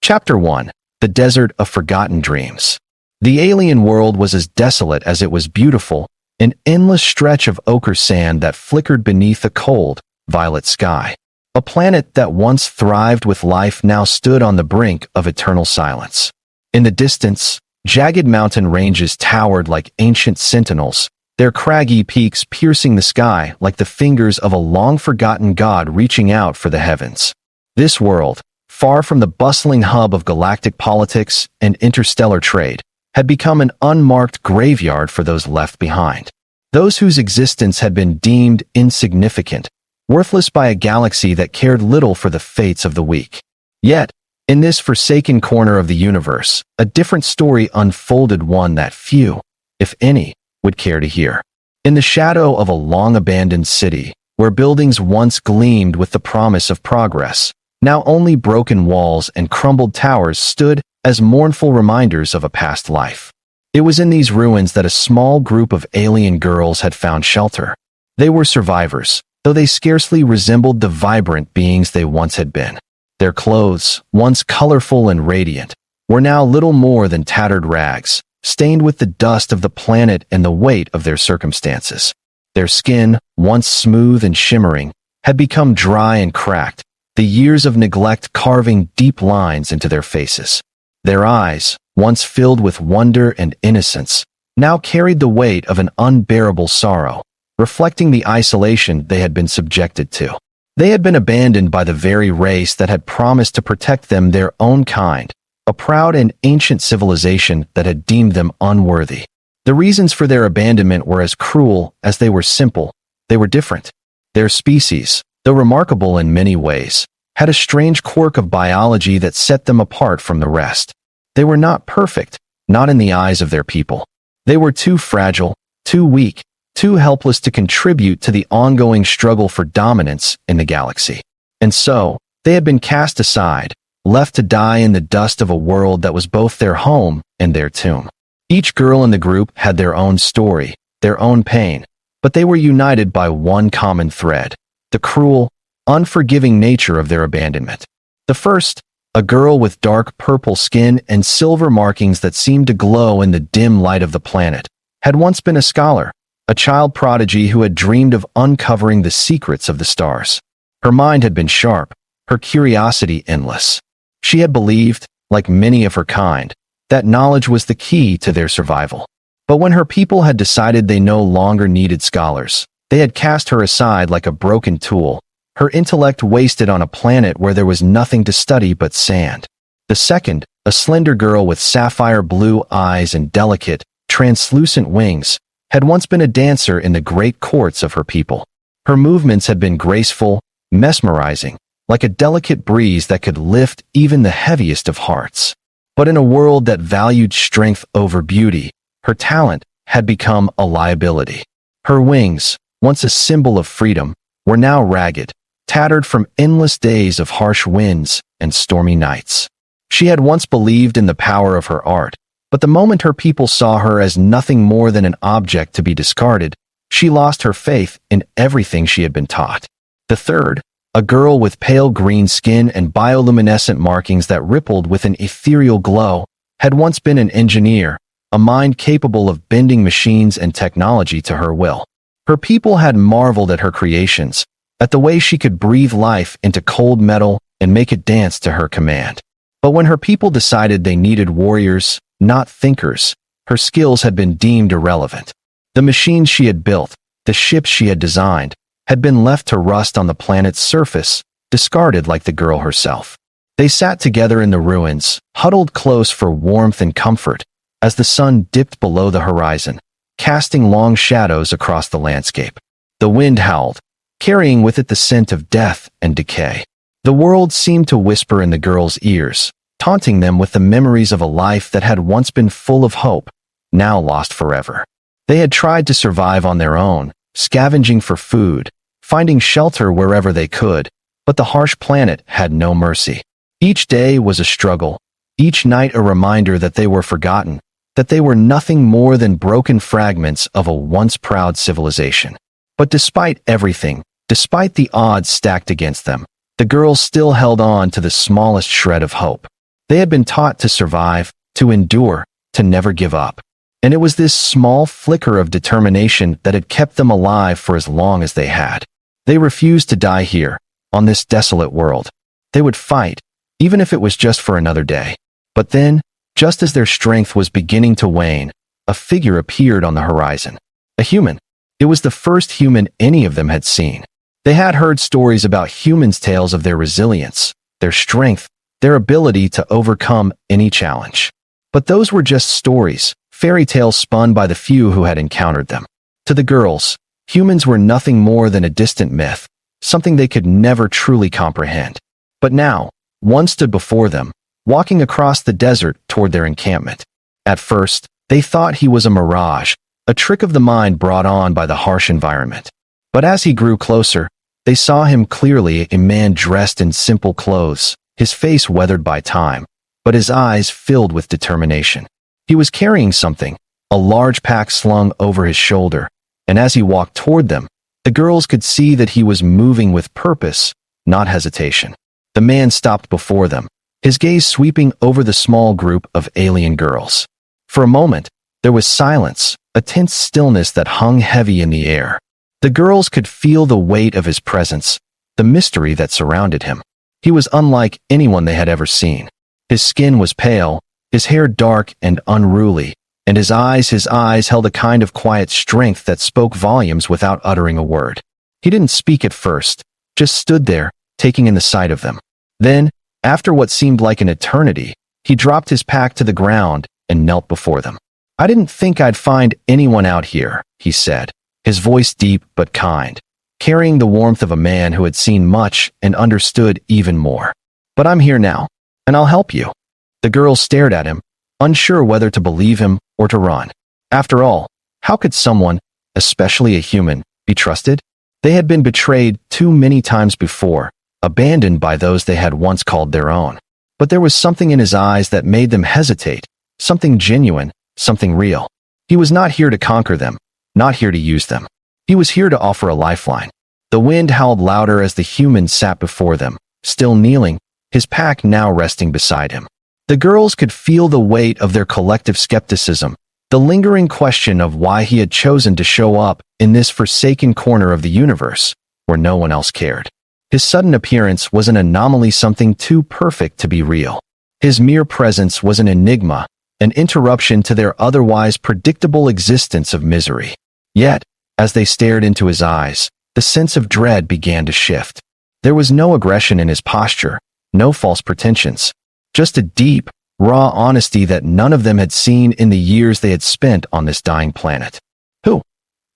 Chapter 1. The Desert of Forgotten Dreams. The alien world was as desolate as it was beautiful, an endless stretch of ochre sand that flickered beneath a cold, violet sky. A planet that once thrived with life now stood on the brink of eternal silence. In the distance, jagged mountain ranges towered like ancient sentinels, their craggy peaks piercing the sky like the fingers of a long-forgotten god reaching out for the heavens. This world, far from the bustling hub of galactic politics and interstellar trade, had become an unmarked graveyard for those left behind. Those whose existence had been deemed insignificant, worthless by a galaxy that cared little for the fates of the weak. Yet, in this forsaken corner of the universe, a different story unfolded, one that few, if any, would care to hear. In the shadow of a long-abandoned city, where buildings once gleamed with the promise of progress, now only broken walls and crumbled towers stood as mournful reminders of a past life. It was in these ruins that a small group of alien girls had found shelter. They were survivors, though they scarcely resembled the vibrant beings they once had been. Their clothes, once colorful and radiant, were now little more than tattered rags, stained with the dust of the planet and the weight of their circumstances. Their skin, once smooth and shimmering, had become dry and cracked, the years of neglect carving deep lines into their faces. Their eyes, once filled with wonder and innocence, now carried the weight of an unbearable sorrow, reflecting the isolation they had been subjected to. They had been abandoned by the very race that had promised to protect them, their own kind, a proud and ancient civilization that had deemed them unworthy. The reasons for their abandonment were as cruel as they were simple. They were different. Their species, though remarkable in many ways, had a strange quirk of biology that set them apart from the rest. They were not perfect, not in the eyes of their people. They were too fragile, too weak, too helpless to contribute to the ongoing struggle for dominance in the galaxy. And so, they had been cast aside, left to die in the dust of a world that was both their home and their tomb. Each girl in the group had their own story, their own pain, but they were united by one common thread: the cruel, unforgiving nature of their abandonment. The first, a girl with dark purple skin and silver markings that seemed to glow in the dim light of the planet, had once been a scholar, a child prodigy who had dreamed of uncovering the secrets of the stars. Her mind had been sharp, her curiosity endless. She had believed, like many of her kind, that knowledge was the key to their survival. But when her people had decided they no longer needed scholars, they had cast her aside like a broken tool, her intellect wasted on a planet where there was nothing to study but sand. The second, a slender girl with sapphire blue eyes and delicate, translucent wings, had once been a dancer in the great courts of her people. Her movements had been graceful, mesmerizing, like a delicate breeze that could lift even the heaviest of hearts. But in a world that valued strength over beauty, her talent had become a liability. Her wings, once a symbol of freedom, were now ragged, tattered from endless days of harsh winds and stormy nights. She had once believed in the power of her art, but the moment her people saw her as nothing more than an object to be discarded, she lost her faith in everything she had been taught. The third, a girl with pale green skin and bioluminescent markings that rippled with an ethereal glow, had once been an engineer, a mind capable of bending machines and technology to her will. Her people had marveled at her creations, at the way she could breathe life into cold metal and make it dance to her command. But when her people decided they needed warriors, not thinkers, her skills had been deemed irrelevant. The machines she had built, the ships she had designed, had been left to rust on the planet's surface, discarded like the girl herself. They sat together in the ruins, huddled close for warmth and comfort, as the sun dipped below the horizon, casting long shadows across the landscape. The wind howled, carrying with it the scent of death and decay. The world seemed to whisper in the girls' ears, taunting them with the memories of a life that had once been full of hope, now lost forever. They had tried to survive on their own, scavenging for food, finding shelter wherever they could, but the harsh planet had no mercy. Each day was a struggle, each night a reminder that they were forgotten, that they were nothing more than broken fragments of a once proud civilization. But despite everything, despite the odds stacked against them, the girls still held on to the smallest shred of hope. They had been taught to survive, to endure, to never give up. And it was this small flicker of determination that had kept them alive for as long as they had. They refused to die here, on this desolate world. They would fight, even if it was just for another day. But then, just as their strength was beginning to wane, a figure appeared on the horizon. A human. It was the first human any of them had seen. They had heard stories about humans' tales of their resilience, their strength, their ability to overcome any challenge. But those were just stories, fairy tales spun by the few who had encountered them. To the girls, humans were nothing more than a distant myth, something they could never truly comprehend. But now, one stood before them, walking across the desert toward their encampment. At first, they thought he was a mirage, a trick of the mind brought on by the harsh environment. But as he grew closer, they saw him clearly, a man dressed in simple clothes, his face weathered by time, but his eyes filled with determination. He was carrying something, a large pack slung over his shoulder, and as he walked toward them, the girls could see that he was moving with purpose, not hesitation. The man stopped before them, his gaze sweeping over the small group of alien girls. For a moment, there was silence, a tense stillness that hung heavy in the air. The girls could feel the weight of his presence, the mystery that surrounded him. He was unlike anyone they had ever seen. His skin was pale, his hair dark and unruly, and his eyes held a kind of quiet strength that spoke volumes without uttering a word. He didn't speak at first, just stood there, taking in the sight of them. Then, after what seemed like an eternity, he dropped his pack to the ground and knelt before them. "I didn't think I'd find anyone out here," he said, his voice deep but kind, carrying the warmth of a man who had seen much and understood even more. "But I'm here now, and I'll help you." The girls stared at him, unsure whether to believe him or to run. After all, how could someone, especially a human, be trusted? They had been betrayed too many times before, abandoned by those they had once called their own. But there was something in his eyes that made them hesitate, something genuine, something real. He was not here to conquer them, not here to use them. He was here to offer a lifeline. The wind howled louder as the human sat before them, still kneeling, his pack now resting beside him. The girls could feel the weight of their collective skepticism, the lingering question of why he had chosen to show up in this forsaken corner of the universe, where no one else cared. His sudden appearance was an anomaly, something too perfect to be real. His mere presence was an enigma, an interruption to their otherwise predictable existence of misery. Yet, as they stared into his eyes, the sense of dread began to shift. There was no aggression in his posture, no false pretensions, just a deep, raw honesty that none of them had seen in the years they had spent on this dying planet. "Who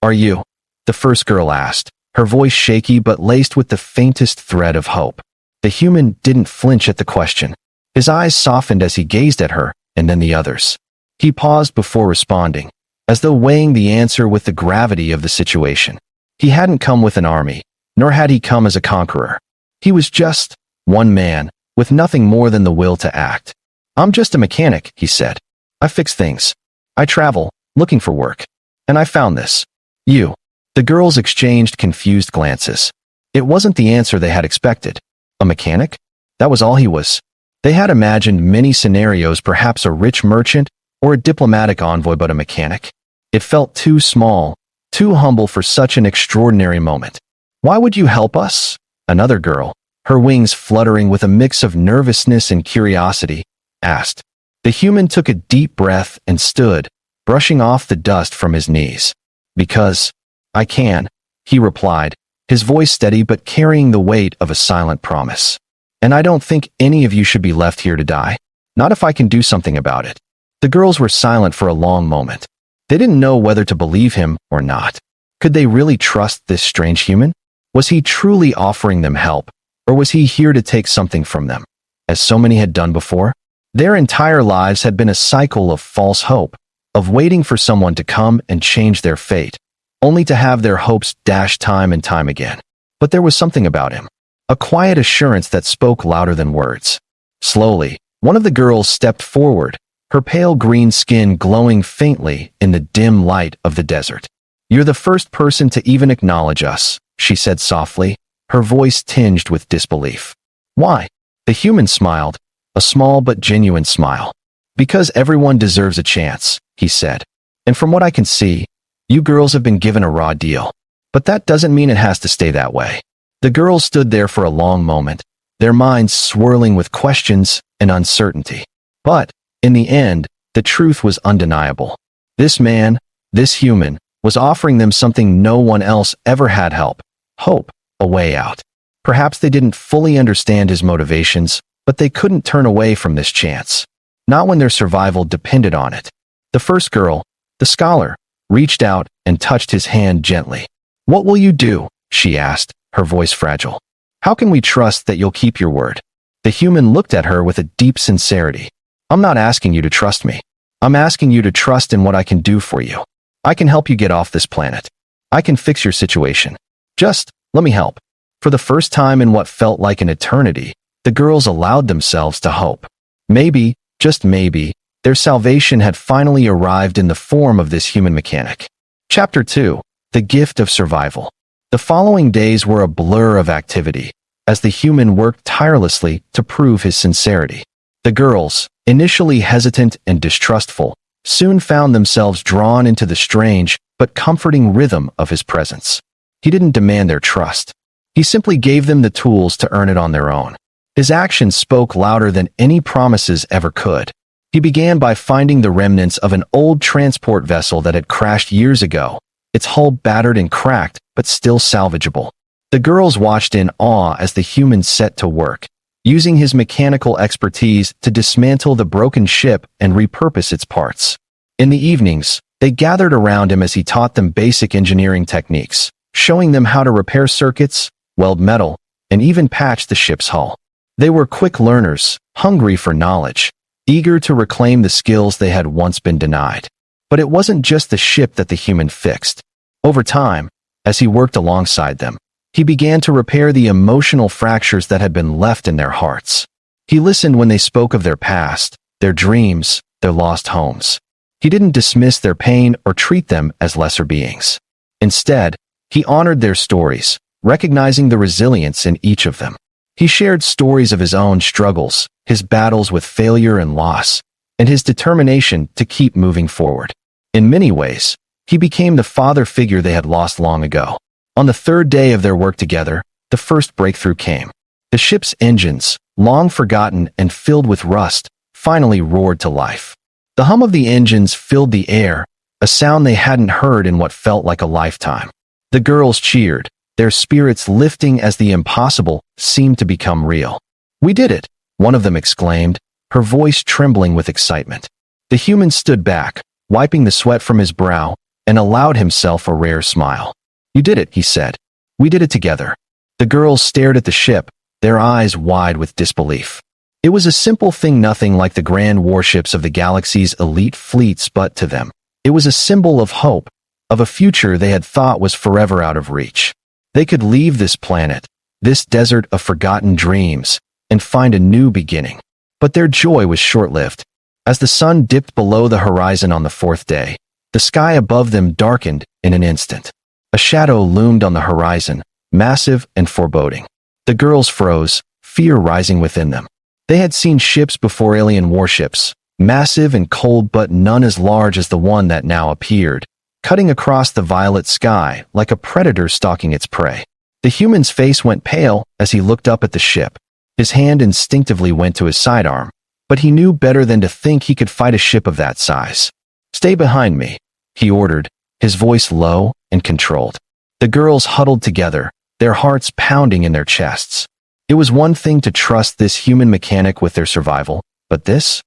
are you?" the first girl asked, her voice shaky but laced with the faintest thread of hope. The human didn't flinch at the question. His eyes softened as he gazed at her, and then the others. He paused before responding, as though weighing the answer with the gravity of the situation. He hadn't come with an army, nor had he come as a conqueror. He was just one man, with nothing more than the will to act. "I'm just a mechanic," he said. "I fix things. I travel, looking for work. And I found this. You." The girls exchanged confused glances. It wasn't the answer they had expected. A mechanic? That was all he was. They had imagined many scenarios, perhaps a rich merchant or a diplomatic envoy, but a mechanic? It felt too small, too humble for such an extraordinary moment. "Why would you help us?" Another girl, her wings fluttering with a mix of nervousness and curiosity, asked. The human took a deep breath and stood, brushing off the dust from his knees. "Because I can," he replied, his voice steady but carrying the weight of a silent promise. "And I don't think any of you should be left here to die. Not if I can do something about it." The girls were silent for a long moment. They didn't know whether to believe him or not. Could they really trust this strange human? Was he truly offering them help, or was he here to take something from them, as so many had done before? Their entire lives had been a cycle of false hope, of waiting for someone to come and change their fate, only to have their hopes dashed time and time again. But there was something about him, a quiet assurance that spoke louder than words. Slowly, one of the girls stepped forward, her pale green skin glowing faintly in the dim light of the desert. "You're the first person to even acknowledge us," she said softly, her voice tinged with disbelief. "Why?" The human smiled, a small but genuine smile. "Because everyone deserves a chance," he said. "And from what I can see, you girls have been given a raw deal. But that doesn't mean it has to stay that way." The girls stood there for a long moment, their minds swirling with questions and uncertainty. But, in the end, the truth was undeniable. This man, this human, was offering them something no one else ever had: help, hope, a way out. Perhaps they didn't fully understand his motivations, but they couldn't turn away from this chance. Not when their survival depended on it. The first girl, the scholar, reached out and touched his hand gently. "What will you do?" she asked, her voice fragile. "How can we trust that you'll keep your word?" The human looked at her with a deep sincerity. "I'm not asking you to trust me. I'm asking you to trust in what I can do for you. I can help you get off this planet. I can fix your situation. Just let me help." For the first time in what felt like an eternity, the girls allowed themselves to hope. Maybe, just maybe, their salvation had finally arrived in the form of this human mechanic. Chapter 2. The Gift of Survival. The following days were a blur of activity, as the human worked tirelessly to prove his sincerity. The girls, initially hesitant and distrustful, soon found themselves drawn into the strange but comforting rhythm of his presence. He didn't demand their trust. He simply gave them the tools to earn it on their own. His actions spoke louder than any promises ever could. He began by finding the remnants of an old transport vessel that had crashed years ago, its hull battered and cracked, but still salvageable. The girls watched in awe as the human set to work, using his mechanical expertise to dismantle the broken ship and repurpose its parts. In the evenings, they gathered around him as he taught them basic engineering techniques, showing them how to repair circuits, weld metal, and even patch the ship's hull. They were quick learners, hungry for knowledge, eager to reclaim the skills they had once been denied. But it wasn't just the ship that the human fixed. Over time, as he worked alongside them, he began to repair the emotional fractures that had been left in their hearts. He listened when they spoke of their past, their dreams, their lost homes. He didn't dismiss their pain or treat them as lesser beings. Instead, he honored their stories, recognizing the resilience in each of them. He shared stories of his own struggles, his battles with failure and loss, and his determination to keep moving forward. In many ways, he became the father figure they had lost long ago. On the third day of their work together, the first breakthrough came. The ship's engines, long forgotten and filled with rust, finally roared to life. The hum of the engines filled the air, a sound they hadn't heard in what felt like a lifetime. The girls cheered, their spirits lifting as the impossible seemed to become real. "We did it," one of them exclaimed, her voice trembling with excitement. The human stood back, wiping the sweat from his brow, and allowed himself a rare smile. "You did it," he said. "We did it together." The girls stared at the ship, their eyes wide with disbelief. It was a simple thing, nothing like the grand warships of the galaxy's elite fleets, but to them, it was a symbol of hope, of a future they had thought was forever out of reach. They could leave this planet, this desert of forgotten dreams, and find a new beginning. But their joy was short-lived. As the sun dipped below the horizon on the fourth day, the sky above them darkened in an instant. A shadow loomed on the horizon, massive and foreboding. The girls froze, fear rising within them. They had seen ships before, alien warships, massive and cold, but none as large as the one that now appeared, cutting across the violet sky like a predator stalking its prey. The human's face went pale as he looked up at the ship. His hand instinctively went to his sidearm, but he knew better than to think he could fight a ship of that size. "Stay behind me," he ordered, his voice low and controlled. The girls huddled together, their hearts pounding in their chests. It was one thing to trust this human mechanic with their survival, but this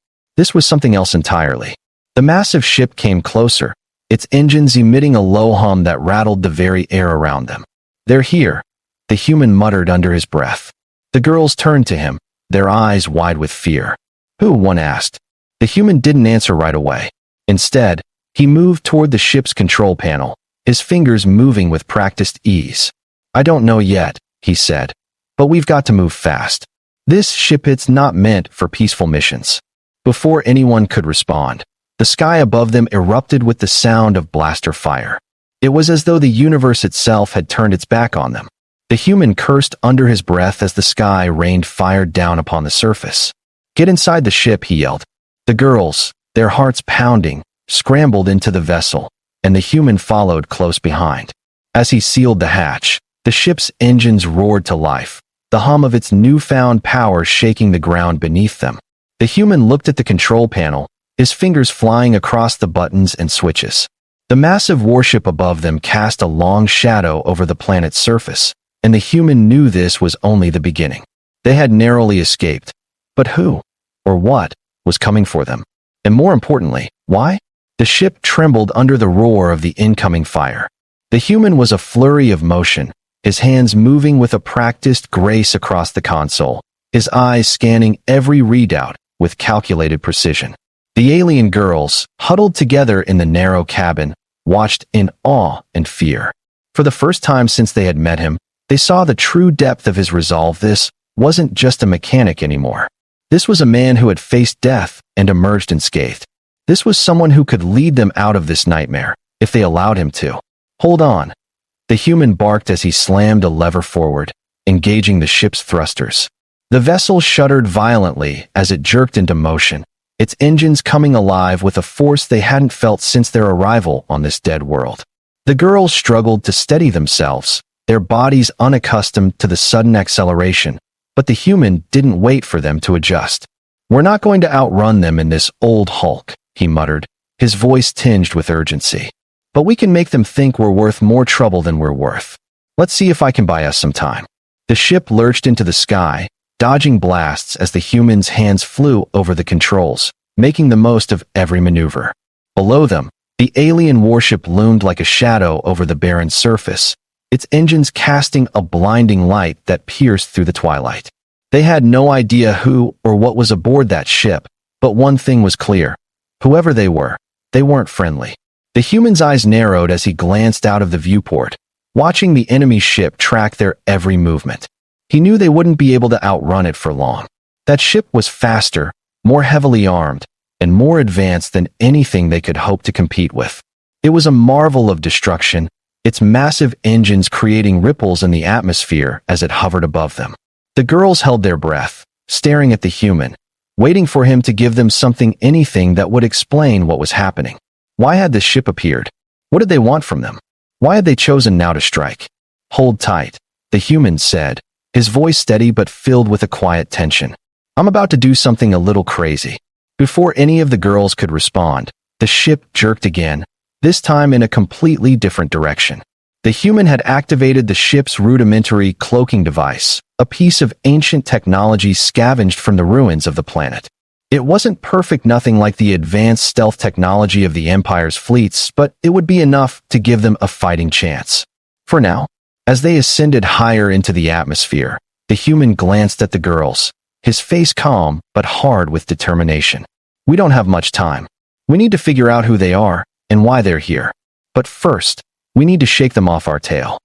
was something else entirely. The massive ship came closer, its engines emitting a low hum that rattled the very air around them. "They're here," the human muttered under his breath. The girls turned to him, their eyes wide with fear. "Who?" one asked. The human didn't answer right away. Instead, he moved toward the ship's control panel, his fingers moving with practiced ease. "I don't know yet," he said, "but we've got to move fast. This ship, it's not meant for peaceful missions." Before anyone could respond, the sky above them erupted with the sound of blaster fire. It was as though the universe itself had turned its back on them. The human cursed under his breath as the sky rained fire down upon the surface. "Get inside the ship," he yelled. The girls, their hearts pounding, scrambled into the vessel, and the human followed close behind. As he sealed the hatch, the ship's engines roared to life, the hum of its newfound power shaking the ground beneath them. The human looked at the control panel, his fingers flying across the buttons and switches. The massive warship above them cast a long shadow over the planet's surface, and the human knew this was only the beginning. They had narrowly escaped. But who, or what, was coming for them? And more importantly, why? The ship trembled under the roar of the incoming fire. The human was a flurry of motion, his hands moving with a practiced grace across the console, his eyes scanning every readout with calculated precision. The alien girls, huddled together in the narrow cabin, watched in awe and fear. For the first time since they had met him, they saw the true depth of his resolve. This wasn't just a mechanic anymore. This was a man who had faced death and emerged unscathed. This was someone who could lead them out of this nightmare, if they allowed him to. "Hold on," the human barked as he slammed a lever forward, engaging the ship's thrusters. The vessel shuddered violently as it jerked into motion, its engines coming alive with a force they hadn't felt since their arrival on this dead world. The girls struggled to steady themselves, their bodies unaccustomed to the sudden acceleration, but the human didn't wait for them to adjust. "We're not going to outrun them in this old hulk," he muttered, his voice tinged with urgency. "But we can make them think we're worth more trouble than we're worth. Let's see if I can buy us some time." The ship lurched into the sky, dodging blasts as the human's hands flew over the controls, making the most of every maneuver. Below them, the alien warship loomed like a shadow over the barren surface, its engines casting a blinding light that pierced through the twilight. They had no idea who or what was aboard that ship, but one thing was clear. Whoever they were, they weren't friendly. The human's eyes narrowed as he glanced out of the viewport, watching the enemy ship track their every movement. He knew they wouldn't be able to outrun it for long. That ship was faster, more heavily armed, and more advanced than anything they could hope to compete with. It was a marvel of destruction, its massive engines creating ripples in the atmosphere as it hovered above them. The girls held their breath, staring at the human, waiting for him to give them anything that would explain what was happening. Why had the ship appeared? What did they want from them? Why had they chosen now to strike? "Hold tight," the human said, his voice steady but filled with a quiet tension. "I'm about to do something a little crazy." Before any of the girls could respond, the ship jerked again, this time in a completely different direction. The human had activated the ship's rudimentary cloaking device, a piece of ancient technology scavenged from the ruins of the planet. It wasn't perfect, nothing like the advanced stealth technology of the Empire's fleets, but it would be enough to give them a fighting chance. For now, as they ascended higher into the atmosphere, the human glanced at the girls, his face calm but hard with determination. "We don't have much time. We need to figure out who they are and why they're here. But first, we need to shake them off our tail."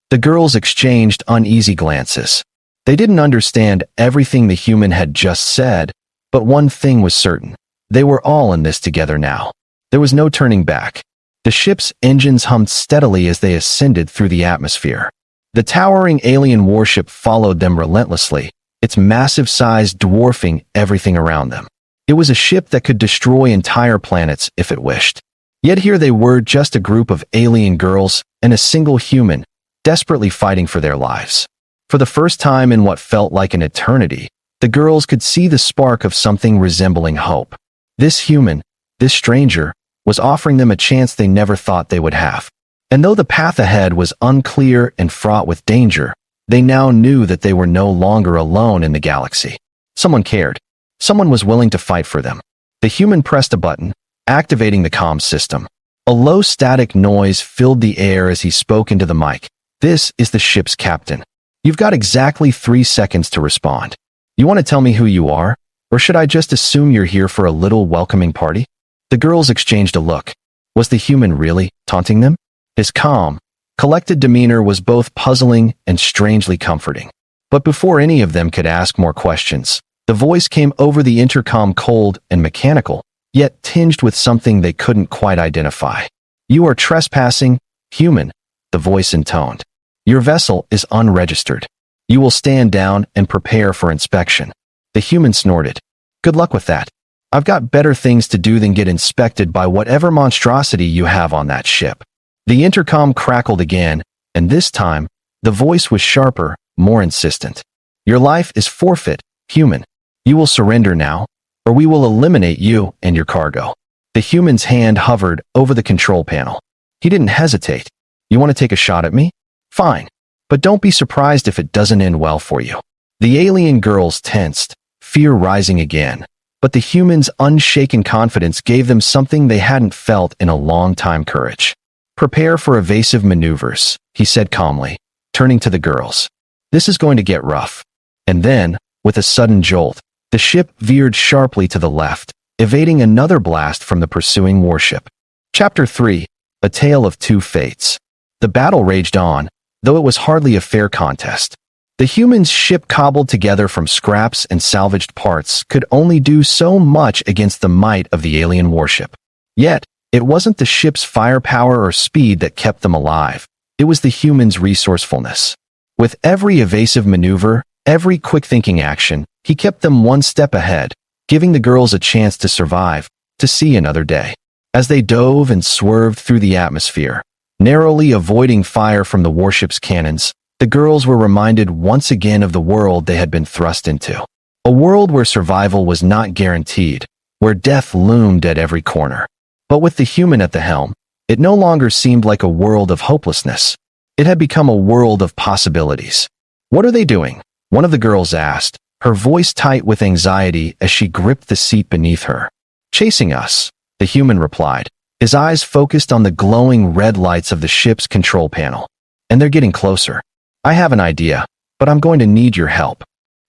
The girls exchanged uneasy glances. They didn't understand everything the human had just said, but one thing was certain. They were all in this together now. There was no turning back. The ship's engines hummed steadily as they ascended through the atmosphere. The towering alien warship followed them relentlessly, its massive size dwarfing everything around them. It was a ship that could destroy entire planets if it wished. Yet here they were, just a group of alien girls and a single human, desperately fighting for their lives. For the first time in what felt like an eternity, the girls could see the spark of something resembling hope. This human, this stranger, was offering them a chance they never thought they would have. And though the path ahead was unclear and fraught with danger, they now knew that they were no longer alone in the galaxy. Someone cared. Someone was willing to fight for them. The human pressed a button, activating the comms system. A low static noise filled the air as he spoke into the mic. "This is the ship's captain. You've got exactly 3 seconds to respond. You want to tell me who you are, or should I just assume you're here for a little welcoming party?" The girls exchanged a look. Was the human really taunting them? His calm, collected demeanor was both puzzling and strangely comforting. But before any of them could ask more questions, the voice came over the intercom, cold and mechanical, yet tinged with something they couldn't quite identify. "You are trespassing, human," the voice intoned. "Your vessel is unregistered. You will stand down and prepare for inspection." The human snorted. Good luck with that. I've got better things to do than get inspected by whatever monstrosity you have on that ship." The intercom crackled again, and this time, the voice was sharper, more insistent. "Your life is forfeit, human. You will surrender now, or we will eliminate you and your cargo." The human's hand hovered over the control panel. He didn't hesitate. "You want to take a shot at me? Fine. But don't be surprised if it doesn't end well for you." The alien girls tensed, fear rising again. But the human's unshaken confidence gave them something they hadn't felt in a long time: courage. "Prepare for evasive maneuvers," he said calmly, turning to the girls. "This is going to get rough." And then, with a sudden jolt, the ship veered sharply to the left, evading another blast from the pursuing warship. Chapter 3: A Tale of Two Fates. The battle raged on, though it was hardly a fair contest. The humans' ship, cobbled together from scraps and salvaged parts, could only do so much against the might of the alien warship. Yet, it wasn't the ship's firepower or speed that kept them alive. It was the humans' resourcefulness. With every evasive maneuver, every quick-thinking action, he kept them one step ahead, giving the girls a chance to survive, to see another day. As they dove and swerved through the atmosphere, narrowly avoiding fire from the warship's cannons, the girls were reminded once again of the world they had been thrust into. A world where survival was not guaranteed, where death loomed at every corner. But with the human at the helm, it no longer seemed like a world of hopelessness. It had become a world of possibilities. "What are they doing?" one of the girls asked, her voice tight with anxiety as she gripped the seat beneath her. "Chasing us," the human replied, his eyes focused on the glowing red lights of the ship's control panel. "And they're getting closer. I have an idea, but I'm going to need your help."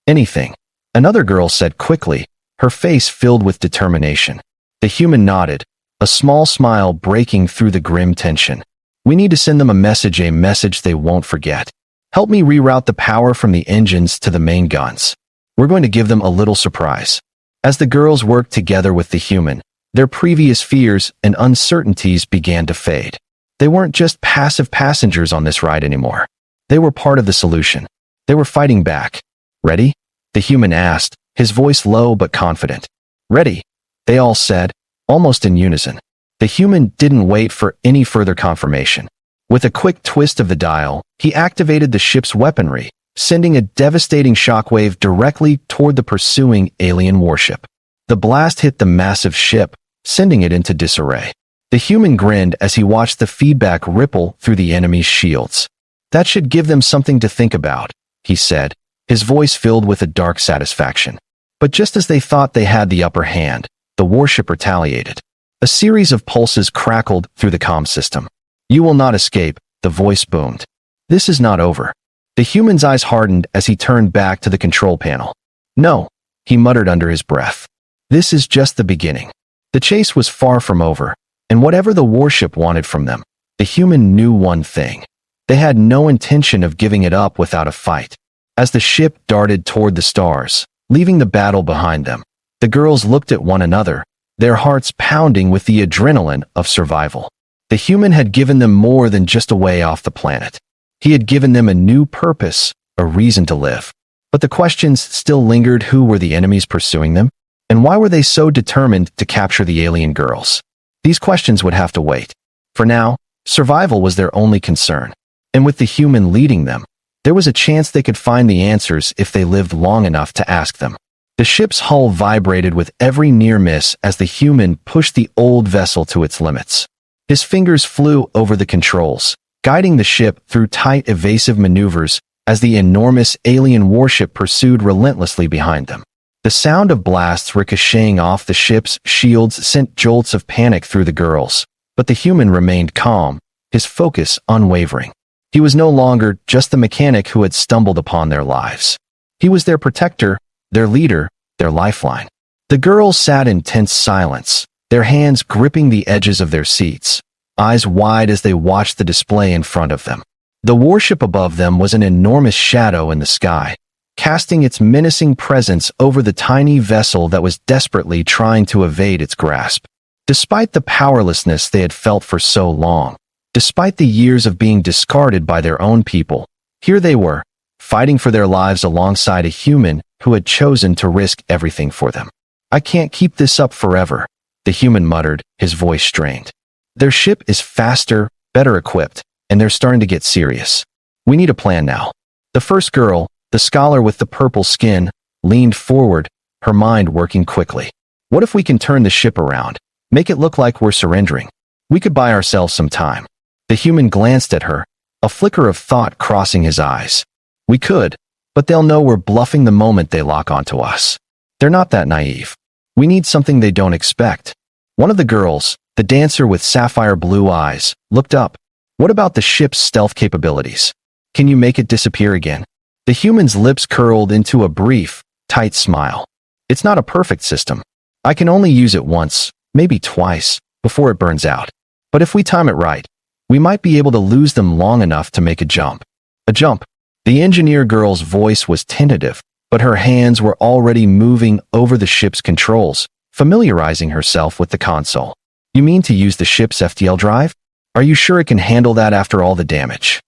"Anything," another girl said quickly, her face filled with determination. The human nodded, a small smile breaking through the grim tension. "We need to send them a message they won't forget. Help me reroute the power from the engines to the main guns. We're going to give them a little surprise." As the girls worked together with the human, their previous fears and uncertainties began to fade. They weren't just passive passengers on this ride anymore. They were part of the solution. They were fighting back. "Ready?" the human asked, his voice low but confident. "Ready," they all said, almost in unison. The human didn't wait for any further confirmation. With a quick twist of the dial, he activated the ship's weaponry, sending a devastating shockwave directly toward the pursuing alien warship. The blast hit the massive ship, sending it into disarray. The human grinned as he watched the feedback ripple through the enemy's shields. "That should give them something to think about," he said, his voice filled with a dark satisfaction. But just as they thought they had the upper hand, the warship retaliated. A series of pulses crackled through the comm system. "You will not escape," the voice boomed. "This is not over." The human's eyes hardened as he turned back to the control panel. "No," he muttered under his breath. "This is just the beginning." The chase was far from over, and whatever the warship wanted from them, the human knew one thing. They had no intention of giving it up without a fight. As the ship darted toward the stars, leaving the battle behind them, the girls looked at one another, their hearts pounding with the adrenaline of survival. The human had given them more than just a way off the planet. He had given them a new purpose, a reason to live. But the questions still lingered: who were the enemies pursuing them? And why were they so determined to capture the alien girls? These questions would have to wait. For now, survival was their only concern. And with the human leading them, there was a chance they could find the answers if they lived long enough to ask them. The ship's hull vibrated with every near miss as the human pushed the old vessel to its limits. His fingers flew over the controls, guiding the ship through tight, evasive maneuvers as the enormous alien warship pursued relentlessly behind them. The sound of blasts ricocheting off the ship's shields sent jolts of panic through the girls, but the human remained calm, his focus unwavering. He was no longer just the mechanic who had stumbled upon their lives. He was their protector, their leader, their lifeline. The girls sat in tense silence, their hands gripping the edges of their seats, eyes wide as they watched the display in front of them. The warship above them was an enormous shadow in the sky, casting its menacing presence over the tiny vessel that was desperately trying to evade its grasp. Despite the powerlessness they had felt for so long, despite the years of being discarded by their own people, here they were, fighting for their lives alongside a human who had chosen to risk everything for them. I can't keep this up forever, the human muttered, his voice strained. Their ship is faster, better equipped, and they're starting to get serious. We need a plan now. The first girl, the scholar with the purple skin, leaned forward, her mind working quickly. What if we can turn the ship around, make it look like we're surrendering? We could buy ourselves some time. The human glanced at her, a flicker of thought crossing his eyes. We could, but they'll know we're bluffing the moment they lock onto us. They're not that naive. We need something they don't expect. One of the girls, the dancer with sapphire blue eyes, looked up. What about the ship's stealth capabilities? Can you make it disappear again? The human's lips curled into a brief, tight smile. It's not a perfect system. I can only use it once, maybe twice, before it burns out. But if we time it right, we might be able to lose them long enough to make a jump. A jump. The engineer girl's voice was tentative, but her hands were already moving over the ship's controls, familiarizing herself with the console. You mean to use the ship's FTL drive? Are you sure it can handle that after all the damage?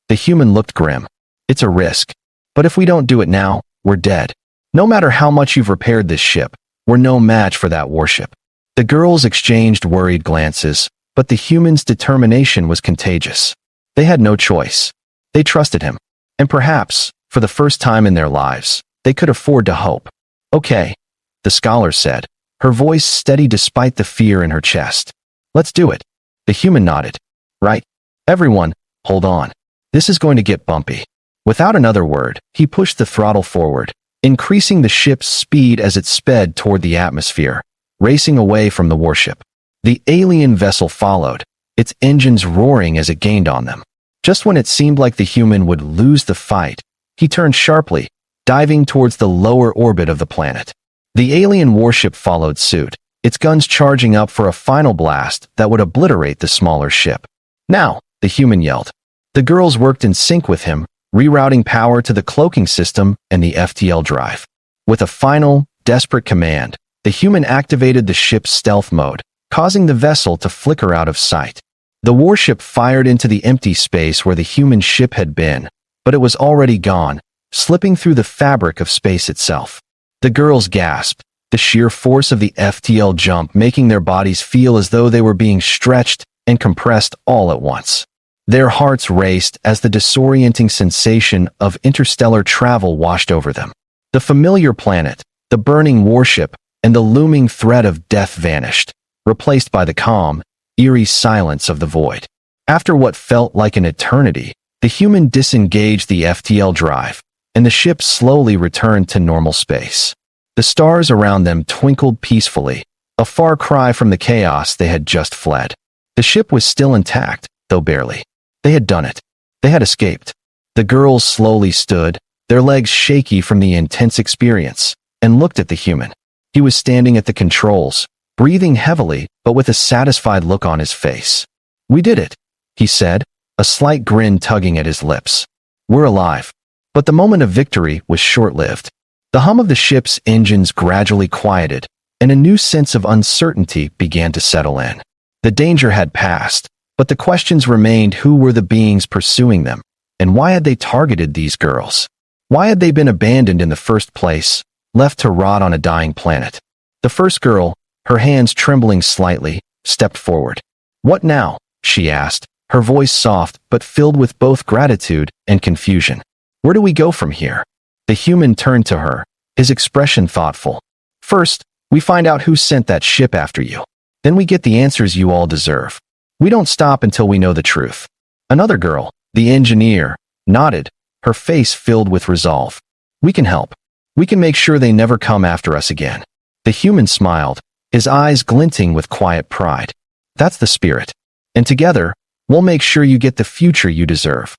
The human looked grim. It's a risk. But if we don't do it now, we're dead. No matter how much you've repaired this ship, we're no match for that warship. The girls exchanged worried glances, but the human's determination was contagious. They had no choice. They trusted him. And perhaps, for the first time in their lives, they could afford to hope. Okay, the scholar said, her voice steady despite the fear in her chest. Let's do it. The human nodded. Right. Everyone, hold on. This is going to get bumpy. Without another word, he pushed the throttle forward, increasing the ship's speed as it sped toward the atmosphere, racing away from the warship. The alien vessel followed, its engines roaring as it gained on them. Just when it seemed like the human would lose the fight, he turned sharply, diving towards the lower orbit of the planet. The alien warship followed suit, its guns charging up for a final blast that would obliterate the smaller ship. Now, the human yelled. The girls worked in sync with him, rerouting power to the cloaking system and the FTL drive. With a final, desperate command, the human activated the ship's stealth mode, causing the vessel to flicker out of sight. The warship fired into the empty space where the human ship had been, but it was already gone, slipping through the fabric of space itself. The girls gasped, the sheer force of the FTL jump making their bodies feel as though they were being stretched and compressed all at once. Their hearts raced as the disorienting sensation of interstellar travel washed over them. The familiar planet, the burning warship, and the looming threat of death vanished, replaced by the calm, eerie silence of the void. After what felt like an eternity, the human disengaged the FTL drive, and the ship slowly returned to normal space. The stars around them twinkled peacefully, a far cry from the chaos they had just fled. The ship was still intact, though barely. They had done it. They had escaped. The girls slowly stood, their legs shaky from the intense experience, and looked at the human. He was standing at the controls, breathing heavily, but with a satisfied look on his face. We did it, he said, a slight grin tugging at his lips. We're alive. But the moment of victory was short-lived. The hum of the ship's engines gradually quieted, and a new sense of uncertainty began to settle in. The danger had passed, but the questions remained: who were the beings pursuing them, and why had they targeted these girls? Why had they been abandoned in the first place, left to rot on a dying planet? The first girl, her hands trembling slightly, stepped forward. What now? She asked, her voice soft but filled with both gratitude and confusion. Where do we go from here? The human turned to her, his expression thoughtful. First, we find out who sent that ship after you. Then we get the answers you all deserve. We don't stop until we know the truth. Another girl, the engineer, nodded, her face filled with resolve. We can help. We can make sure they never come after us again. The human smiled, his eyes glinting with quiet pride. That's the spirit. And together, we'll make sure you get the future you deserve.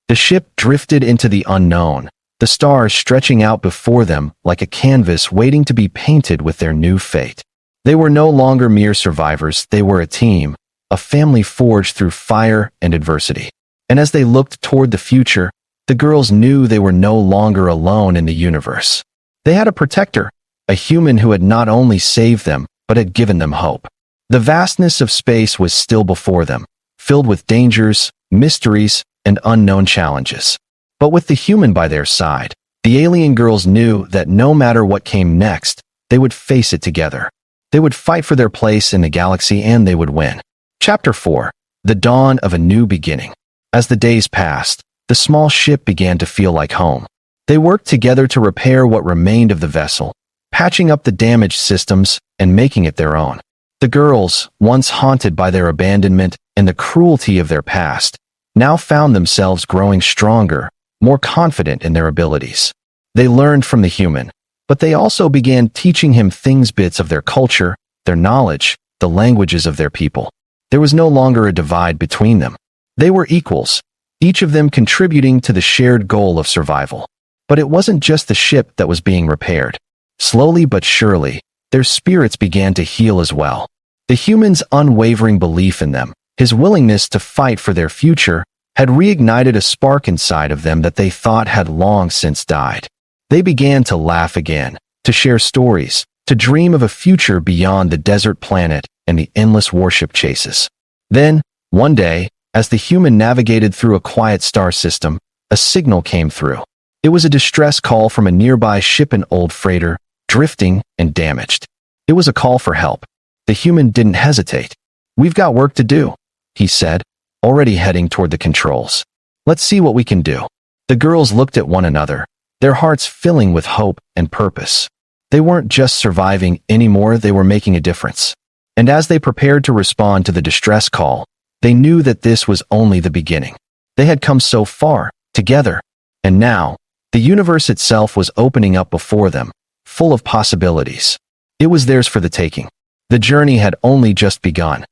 The ship drifted into the unknown, the stars stretching out before them like a canvas waiting to be painted with their new fate. They were no longer mere survivors, they were a team, a family forged through fire and adversity. And as they looked toward the future, the girls knew they were no longer alone in the universe. They had a protector, a human who had not only saved them, but had given them hope. The vastness of space was still before them, filled with dangers, mysteries, and unknown challenges. But with the human by their side, the alien girls knew that no matter what came next, they would face it together. They would fight for their place in the galaxy and they would win. Chapter 4. The Dawn of a New Beginning. As the days passed, the small ship began to feel like home. They worked together to repair what remained of the vessel, patching up the damaged systems and making it their own. The girls, once haunted by their abandonment and the cruelty of their past, now found themselves growing stronger, more confident in their abilities. They learned from the human, but they also began teaching him bits of their culture, their knowledge, the languages of their people. There was no longer a divide between them. They were equals, each of them contributing to the shared goal of survival. But it wasn't just the ship that was being repaired. Slowly but surely, their spirits began to heal as well. The human's unwavering belief in them, his willingness to fight for their future, had reignited a spark inside of them that they thought had long since died. They began to laugh again, to share stories, to dream of a future beyond the desert planet and the endless warship chases. Then, one day, as the human navigated through a quiet star system, a signal came through. It was a distress call from a nearby ship, an old freighter, drifting and damaged. It was a call for help. The human didn't hesitate. "We've got work to do," he said, already heading toward the controls. "Let's see what we can do." The girls looked at one another, their hearts filling with hope and purpose. They weren't just surviving anymore, they were making a difference. And as they prepared to respond to the distress call, they knew that this was only the beginning. They had come so far, together, and now, the universe itself was opening up before them, full of possibilities. It was theirs for the taking. The journey had only just begun.